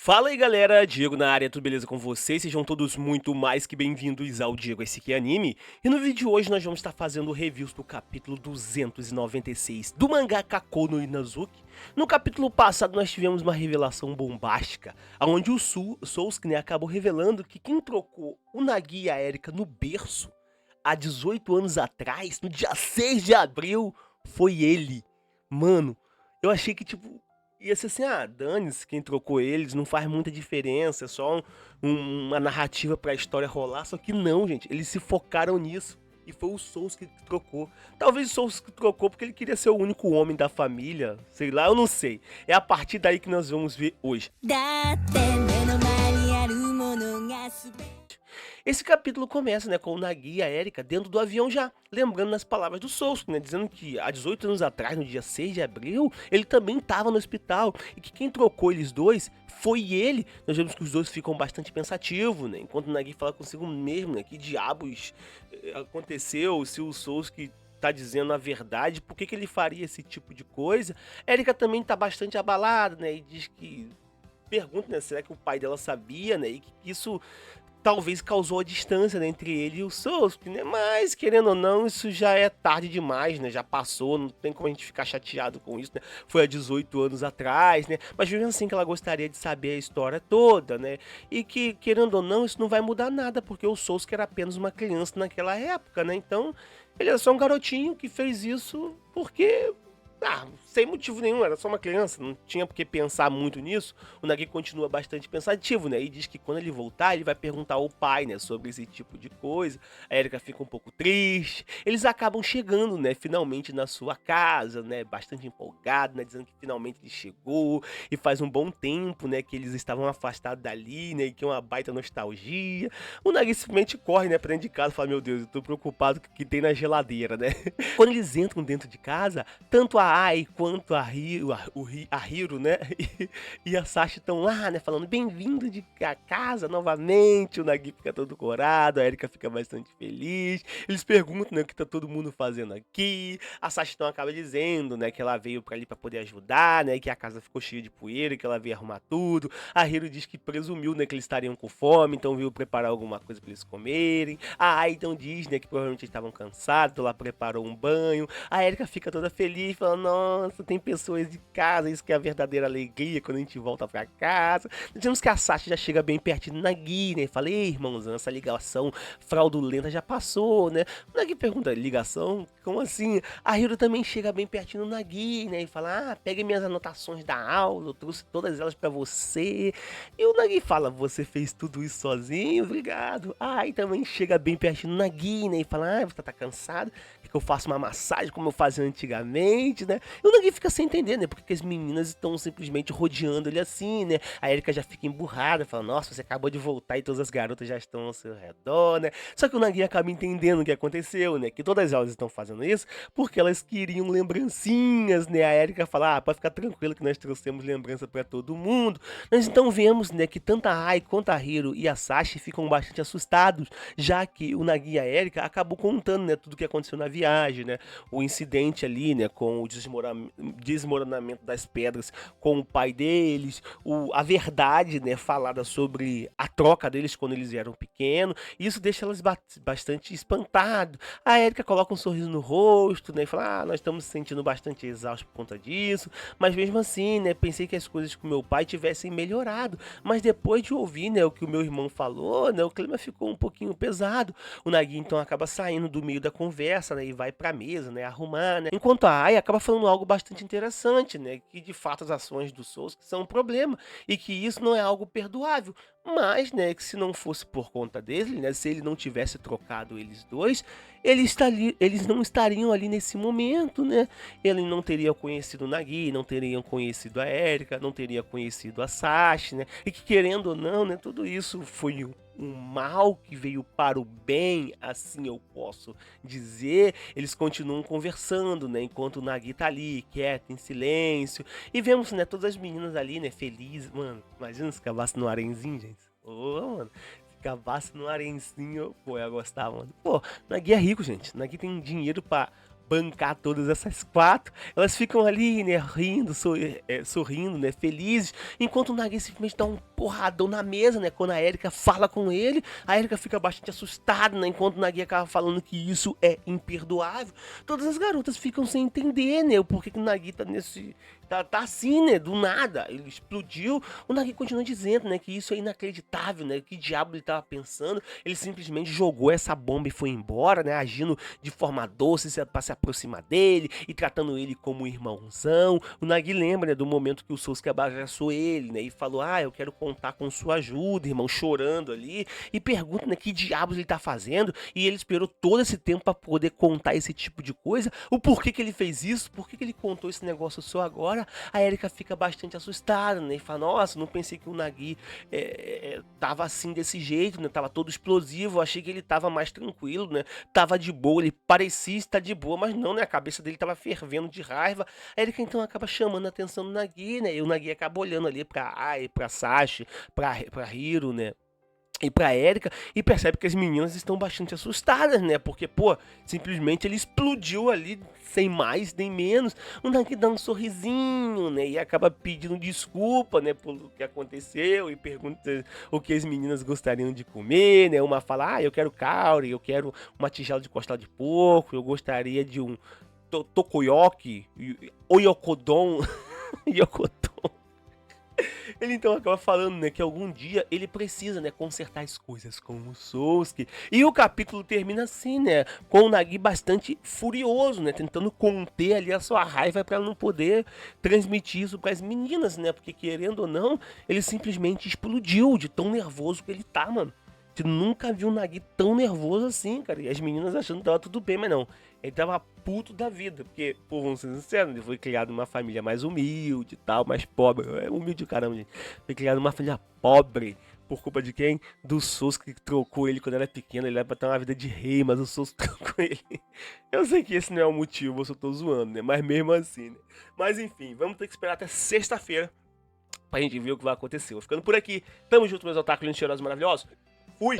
Fala aí galera, Diego na área, tudo beleza com vocês? Sejam todos muito mais que bem-vindos ao Diego SQ Anime. E no vídeo de hoje nós vamos estar fazendo reviews do capítulo 296 do mangá Kakou no Inazuki. No capítulo passado nós tivemos uma revelação bombástica, onde o Sousuke, acabou revelando que quem trocou o Nagi e a Erika no berço, há 18 anos atrás, no dia 6 de abril, foi ele. Mano, eu achei que tipo ia ser assim, dane-se quem trocou eles, não faz muita diferença, é só uma narrativa pra história rolar, só que não, gente, eles se focaram nisso, e foi o Sousuke que trocou. Talvez o Sousuke trocou porque ele queria ser o único homem da família, sei lá, eu não sei. É a partir daí que nós vamos ver hoje. Esse capítulo começa, com o Nagi e a Erika dentro do avião já, lembrando nas palavras do Sousuke, dizendo que há 18 anos atrás, no dia 6 de abril, ele também estava no hospital, e que quem trocou eles dois foi ele. Nós vemos que os dois ficam bastante pensativos, enquanto o Nagi fala consigo mesmo, que diabos aconteceu, se o Sousuke tá dizendo a verdade, por que ele faria esse tipo de coisa. A Erika também tá bastante abalada, e diz que pergunta, será que o pai dela sabia, e que isso talvez causou a distância, entre ele e o Sousuke, mas querendo ou não, isso já é tarde demais, já passou, não tem como a gente ficar chateado com isso, foi há 18 anos atrás, mas mesmo assim que ela gostaria de saber a história toda, e que, querendo ou não, isso não vai mudar nada, porque o Sousuke era apenas uma criança naquela época, então ele era só um garotinho que fez isso porque sem motivo nenhum, era só uma criança, não tinha por que pensar muito nisso. O Nagi continua bastante pensativo, e diz que quando ele voltar, ele vai perguntar ao pai, sobre esse tipo de coisa. A Erika fica um pouco triste. Eles acabam chegando, finalmente na sua casa, bastante empolgado, dizendo que finalmente ele chegou, e faz um bom tempo, que eles estavam afastados dali, e que é uma baita nostalgia. O Nagi simplesmente corre, pra dentro de casa e fala, meu Deus, eu tô preocupado com o que tem na geladeira, Quando eles entram dentro de casa, tanto a Ai quanto a Hiro, e a Sashi estão lá, falando bem-vindo de casa novamente. O Nagi fica todo corado, a Erika fica bastante feliz. Eles perguntam, o que tá todo mundo fazendo aqui. A Sashi então acaba dizendo, que ela veio pra ali pra poder ajudar, que a casa ficou cheia de poeira, que ela veio arrumar tudo. A Hiro diz que presumiu, que eles estariam com fome, então veio preparar alguma coisa pra eles comerem. A Ai então diz, que provavelmente eles estavam cansados, então ela preparou um banho. A Erika fica toda feliz, falando, nossa, tem pessoas de casa, isso que é a verdadeira alegria quando a gente volta pra casa. Dizemos que a Sashi já chega bem pertinho do Nagi, e fala, ei, irmãozão, essa ligação fraudulenta já passou, O Nagi pergunta, ligação? Como assim? A Hiro também chega bem pertinho do Nagi, e fala, pegue minhas anotações da aula, eu trouxe todas elas pra você. E o Nagi fala, você fez tudo isso sozinho? Obrigado. E também chega bem pertinho do Nagi, e fala, você tá cansado? Quer que eu faça uma massagem como eu fazia antigamente, E o Nagi fica sem entender, porque as meninas estão simplesmente rodeando ele assim, A Erika já fica emburrada, fala, nossa, você acabou de voltar e todas as garotas já estão ao seu redor, Só que o Nagi acaba entendendo o que aconteceu, que todas elas estão fazendo isso porque elas queriam lembrancinhas, A Erika fala, pode ficar tranquilo que nós trouxemos lembrança pra todo mundo. Nós então vemos, que tanto a Ai quanto a Hiro e a Sashi ficam bastante assustados, já que o Nagi e a Erika acabou contando, tudo o que aconteceu na viagem, o incidente ali, com o desmoronamento das pedras com o pai deles, a verdade, falada sobre a troca deles quando eles eram pequenos. Isso deixa elas bastante espantadas. A Erika coloca um sorriso no rosto, e fala, nós estamos se sentindo bastante exaustos por conta disso, mas mesmo assim, pensei que as coisas com meu pai tivessem melhorado, mas depois de ouvir, o que o meu irmão falou, o clima ficou um pouquinho pesado. O Nagi então acaba saindo do meio da conversa, e vai pra mesa, arrumar, enquanto a Ai acaba falando algo bastante interessante, que de fato as ações do Sousuke são um problema, e que isso não é algo perdoável, mas, que se não fosse por conta dele, se ele não tivesse trocado eles dois, eles não estariam ali nesse momento, Ele não teria conhecido o Nagi, não teriam conhecido a Erika, não teria conhecido a Sashi, E que, querendo ou não, tudo isso foi um mal que veio para o bem, assim eu posso dizer. Eles continuam conversando, enquanto o Nagi tá ali, quieto, em silêncio. E vemos, todas as meninas ali, felizes. Mano, imagina se cavasse no arenzinho, gente. Mano, se cavasse no arenzinho, pô, eu ia gostar, mano. Pô, Nagi é rico, gente. Nagi tem dinheiro pra bancar todas essas 4. Elas ficam ali, né, rindo, sorrindo, né, felizes, enquanto o Nagui simplesmente dá um porradão na mesa, né, quando a Erika fala com ele, a Erika fica bastante assustada, né, enquanto o Nagui acaba falando que isso é imperdoável. Todas as garotas ficam sem entender, né, o porquê que o Nagui tá nesse... Tá assim, né, do nada, ele explodiu. O Nagui continua dizendo, né, que isso é inacreditável, né, que diabo ele tava pensando. Ele simplesmente jogou essa bomba e foi embora, né, agindo de forma doce pra se aproximar dele e tratando ele como um irmãozão. O Nagui lembra, né, do momento que o Sasuke abraçou ele, né, e falou, eu quero contar com sua ajuda, irmão, chorando ali, e pergunta, né, que diabos ele tá fazendo, e ele esperou todo esse tempo pra poder contar esse tipo de coisa, o porquê que ele fez isso, porquê que ele contou esse negócio só agora. A Erika fica bastante assustada, né, e fala, nossa, não pensei que o Nagui tava assim desse jeito, né, tava todo explosivo, eu achei que ele tava mais tranquilo, né, tava de boa, ele parecia estar de boa, mas não, né, a cabeça dele tava fervendo de raiva. A Erika então acaba chamando a atenção do Nagui, né, e o Nagui acaba olhando ali pra Ai, pra Sashi, pra Hiro, né, e pra Erika, e percebe que as meninas estão bastante assustadas, né? Porque, pô, simplesmente ele explodiu ali, sem mais nem menos. O Nagui dá um sorrisinho, né? E acaba pedindo desculpa, né? Pelo que aconteceu, e pergunta o que as meninas gostariam de comer, né? Uma fala, eu quero cauri, eu quero uma tigela de costela de porco, eu gostaria de um tokoyoki, oyokodon, yokodon. Ele então acaba falando, né, que algum dia ele precisa, né, consertar as coisas com o Sasuke. E o capítulo termina assim, né, com o Nagui bastante furioso, né, tentando conter ali a sua raiva para não poder transmitir isso para as meninas, né, porque querendo ou não, ele simplesmente explodiu de tão nervoso que ele tá, mano. Você nunca viu o Nagui tão nervoso assim, cara. E as meninas achando que tava tudo bem, mas não. Ele tava puto da vida, porque, pô, vamos ser sinceros, ele foi criado numa família mais humilde e tal, mais pobre. É humilde caramba, gente. Foi criado numa família pobre. Por culpa de quem? Do Sasuke que trocou ele quando era pequeno. Ele era pra ter uma vida de rei, mas o Sasuke trocou ele. Eu sei que esse não é o motivo, eu só tô zoando, né? Mas mesmo assim, né? Mas enfim, vamos ter que esperar até sexta-feira pra gente ver o que vai acontecer. Vou ficando por aqui. Tamo junto, meus otakus lindos, cheirosos, maravilhosos. Fui!